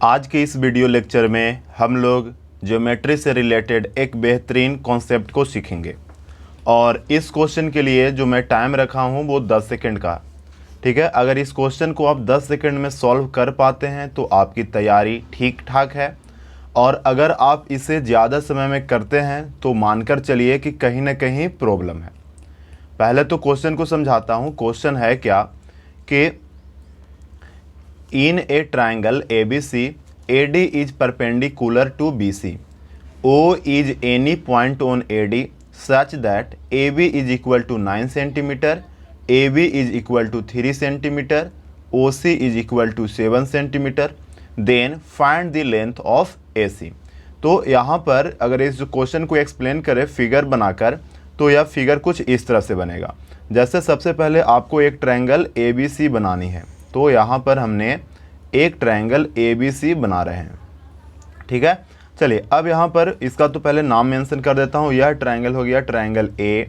आज के इस वीडियो लेक्चर में हम लोग ज्योमेट्री से रिलेटेड एक बेहतरीन कॉन्सेप्ट को सीखेंगे और इस क्वेश्चन के लिए जो मैं टाइम रखा हूँ वो 10 सेकंड का। ठीक है, अगर इस क्वेश्चन को आप 10 सेकंड में सॉल्व कर पाते हैं तो आपकी तैयारी ठीक ठाक है, और अगर आप इसे ज़्यादा समय में करते हैं तो मानकर चलिए कि कहीं ना कहीं प्रॉब्लम है। पहले तो क्वेश्चन को समझाता हूँ। क्वेश्चन है क्या कि in a triangle ABC, AD is perpendicular to BC. O is any point on AD such that AB is equal to 9 cm, AB is equal to 3 cm, OC is equal to 7 cm. Then find the length of AC. तो यहाँ पर अगर इस question को explain करें figure बनाकर तो यह फिगर कुछ इस तरह से बनेगा। जैसे सबसे पहले आपको एक ट्रायंगल ABC बनानी है, तो यहाँ पर हमने एक ट्रायंगल ABC बना रहे हैं। ठीक है, चलिए अब यहाँ पर इसका तो पहले नाम मेंशन कर देता हूँ। यह ट्रायंगल हो गया ट्रायंगल A,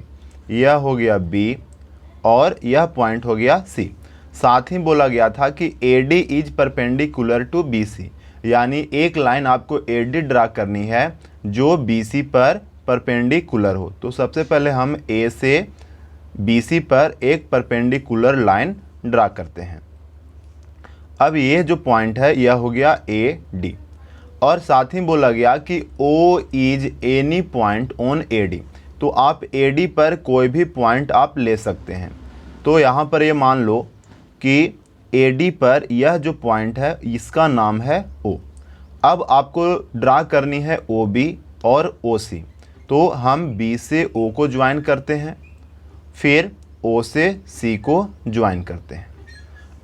यह हो गया B और यह पॉइंट हो गया C। साथ ही बोला गया था कि AD is perpendicular to BC, यानी एक लाइन आपको AD ड्रा करनी है जो BC पर परपेंडिकुलर हो। तो सबसे पहले हम A से BC पर एक परपेंडिकुलर लाइन ड्रा करते हैं। अब ये जो पॉइंट है यह हो गया AD, और साथ ही बोला गया कि O is any point on AD, तो आप AD पर कोई भी पॉइंट आप ले सकते हैं। तो यहाँ पर ये मान लो कि AD पर यह जो पॉइंट है इसका नाम है O। अब आपको ड्रा करनी है OB और OC, तो हम B से O को ज्वाइन करते हैं, फिर O से C को ज्वाइन करते हैं।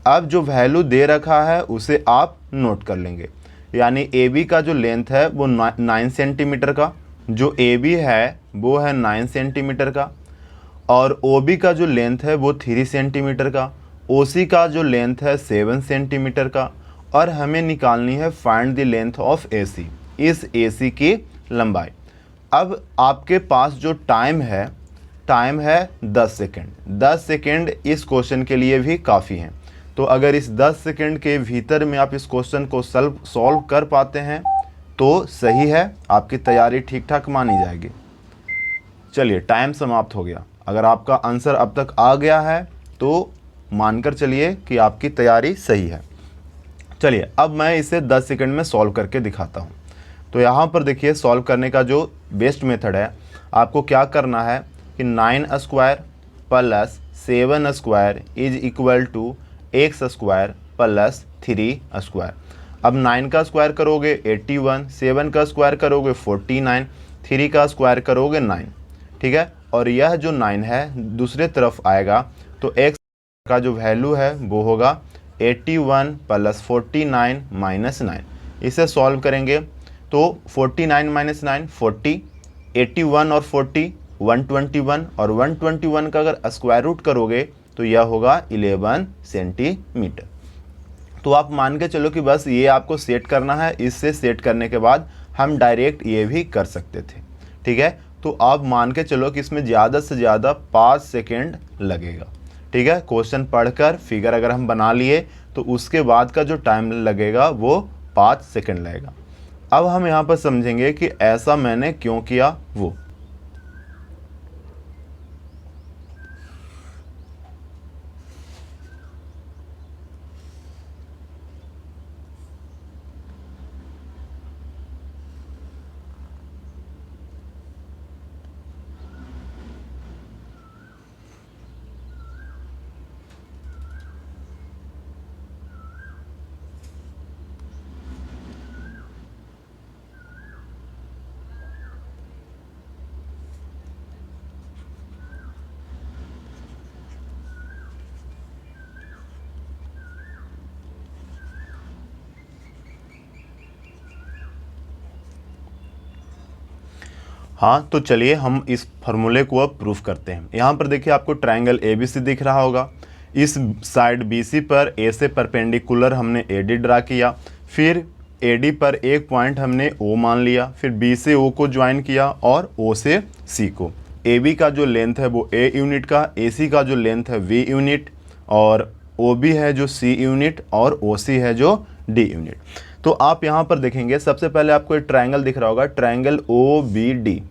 अब जो वैल्यू दे रखा है उसे आप नोट कर लेंगे, यानी AB का जो लेंथ है वो 9 सेंटीमीटर का, जो AB है वो है 9 सेंटीमीटर का, और OB का जो लेंथ है वो 3 सेंटीमीटर का, OC का जो लेंथ है 7 सेंटीमीटर का, और हमें निकालनी है find the length of AC, इस AC की लंबाई। अब आपके पास जो टाइम है 10 सेकेंड। 10 सेकेंड इस क्वेश्चन के लिए भी काफ़ी हैं। तो अगर इस 10 सेकंड के भीतर में आप इस क्वेश्चन को सॉल्व कर पाते हैं तो सही है, आपकी तैयारी ठीक ठाक मानी जाएगी। चलिए, टाइम समाप्त हो गया। अगर आपका आंसर अब तक आ गया है तो मानकर चलिए कि आपकी तैयारी सही है। चलिए अब मैं इसे 10 सेकंड में सॉल्व करके दिखाता हूँ। तो यहाँ पर देखिए, सॉल्व करने का जो बेस्ट मेथड है, आपको क्या करना है कि 9 square plus 7 square is equal to x square plus 3 square. अब 9 का स्क्वायर करोगे 81, 7 का स्क्वायर करोगे 49, 3 का स्क्वायर करोगे 9। ठीक है, और यह जो 9 है दूसरे तरफ आएगा तो x का जो वैल्यू है वो होगा 81 प्लस 49 माइनस 9। इसे सॉल्व करेंगे तो 49 माइनस 9 40, 81 और 40 121, और 121 का अगर स्क्वायर रूट करोगे तो यह होगा 11 सेंटीमीटर। तो आप मान के चलो कि बस ये आपको सेट करना है। इससे सेट करने के बाद हम डायरेक्ट ये भी कर सकते थे। ठीक है, तो आप मान के चलो कि इसमें ज़्यादा से ज़्यादा 5 सेकेंड लगेगा। ठीक है, क्वेश्चन पढ़कर फिगर अगर हम बना लिए तो उसके बाद का जो टाइम लगेगा वो 5 सेकेंड लगेगा। अब हम यहाँ पर समझेंगे कि ऐसा मैंने क्यों किया वो। हाँ, तो चलिए हम इस फार्मूले को अब प्रूफ करते हैं। यहाँ पर देखिए आपको ट्रायंगल ABC दिख रहा होगा। इस साइड BC पर A से परपेंडिकुलर हमने AD ड्रा किया, फिर AD पर एक पॉइंट हमने O मान लिया, फिर B से O को ज्वाइन किया और O से C को। AB का जो लेंथ है वो A यूनिट का, AC का जो लेंथ है V यूनिट, और OB है जो C यूनिट, और OC है जो D यूनिट। तो आप यहाँ पर देखेंगे सबसे पहले आपको एक ट्रायंगल दिख रहा होगा, triangle O B D.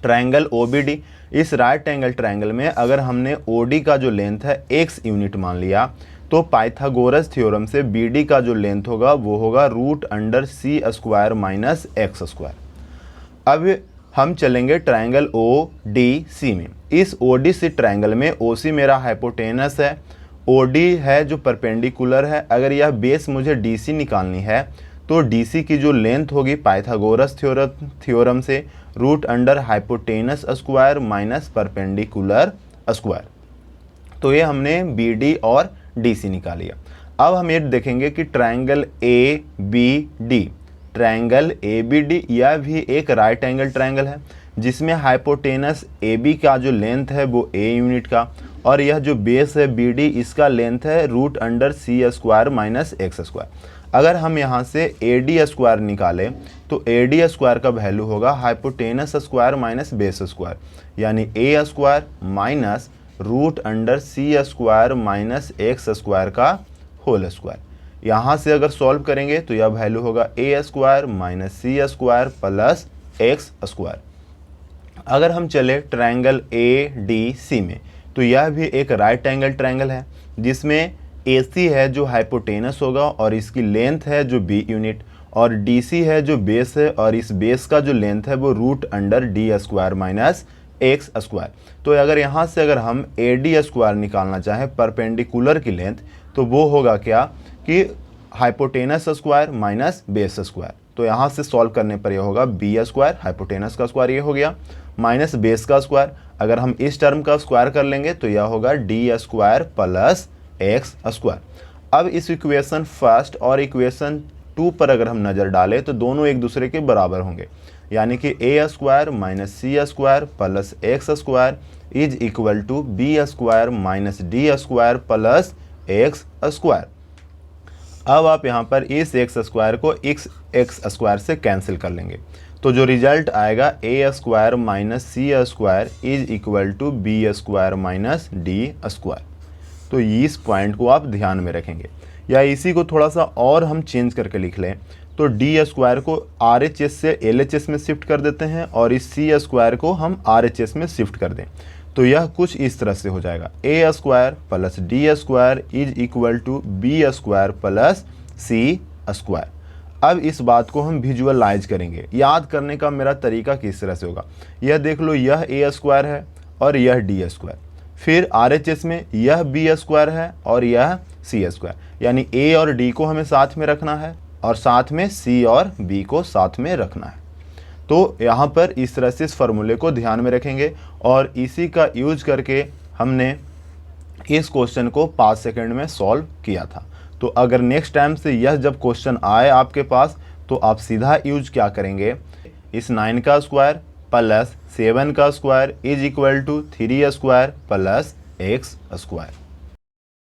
Triangle O B D, इस राइट एंगल ट्रायंगल में अगर हमने ओ डी का जो लेंथ है x यूनिट मान लिया, तो पाइथागोरस थ्योरम से बी डी का जो लेंथ होगा वो होगा √c² माइनस एक्स स्क्वायर। अब हम चलेंगे ट्रायंगल ओ डी सी में। इस ओ डी सी ट्रायंगल में ओ सी मेरा हाइपोटेनस है, ओ डी है जो परपेंडिकुलर है। अगर यह बेस मुझे डी सी निकालनी है तो डी सी की जो लेंथ होगी पाइथागोरस थ्योरम से √ hypotenuse square minus perpendicular square. तो ये हमने बी डी और डी सी निकाल लिया। अब हम ये देखेंगे कि triangle A B D, triangle A B D यह भी एक राइट एंगल ट्रायंगल है जिसमें हाइपोटेनस ए बी का जो लेंथ है वो ए यूनिट का, और यह जो बेस है बी डी इसका लेंथ है √c² माइनस एक्स स्क्वायर। अगर हम यहाँ से ए डी स्क्वायर निकालें तो ए डी स्क्वायर का वैल्यू होगा hypotenuse square minus base square, यानी A square minus √c² minus X square का होल स्क्वायर। यहाँ से अगर सॉल्व करेंगे तो यह वैल्यू होगा A square minus C square plus x square. अगर हम चले ट्रायंगल ए डी सी में, तो यह भी एक राइट एंगल ट्रायंगल है जिसमें ए सी है जो हाइपोटेनस होगा और इसकी लेंथ है जो बी यूनिट, और डी सी है जो बेस है और इस बेस का जो लेंथ है वो √d² माइनस एक्स स्क्वायर। तो अगर यहाँ से अगर हम ए डी स्क्वायर निकालना चाहें परपेंडिकुलर की लेंथ, तो वो होगा क्या कि hypotenuse square minus base square. तो यहाँ से सॉल्व करने पर यह होगा बी स्क्वायर, हाइपोटेनस का स्क्वायर ये हो गया, माइनस बेस का स्क्वायर। अगर हम इस टर्म का स्क्वायर कर लेंगे तो यह होगा d² प्लस एक्स स्क्वायर। अब इस इक्वेशन फर्स्ट और इक्वेशन 2 पर अगर हम नज़र डालें तो दोनों एक दूसरे के बराबर होंगे, यानी कि A square minus C square plus x square is equal to B square minus D square plus x square. अब आप यहाँ पर इस एक्स स्क्वायर को एक्स स्क्वायर से कैंसिल कर लेंगे, तो जो रिजल्ट आएगा A square minus C square is equal to B square minus D square. तो इस पॉइंट को आप ध्यान में रखेंगे, या इसी को थोड़ा सा और हम चेंज करके लिख लें तो डी स्क्वायर को आर एच एस से एल एच एस में शिफ्ट कर देते हैं और इस सी स्क्वायर को हम आर एच एस में शिफ्ट कर दें, तो यह कुछ इस तरह से हो जाएगा A square plus D square is equal to B square plus C square. अब इस बात को हम विजुअलाइज करेंगे। याद करने का मेरा तरीका किस तरह से होगा, यह देख लो यह ए स्क्वायर है और यह डी स्क्वायर, फिर आर एच एस में यह बी स्क्वायर है और यह सी स्क्वायर, यानी ए और डी को हमें साथ में रखना है और साथ में सी और बी को साथ में रखना है। तो यहाँ पर इस तरह से इस फार्मूले को ध्यान में रखेंगे और इसी का यूज करके हमने इस क्वेश्चन को 5 सेकंड में सॉल्व किया था। तो अगर नेक्स्ट टाइम से यह जब क्वेश्चन आए आपके पास तो आप सीधा यूज क्या करेंगे, इस 9 का स्क्वायर प्लस 7 का square is equal to 3 square plus x square.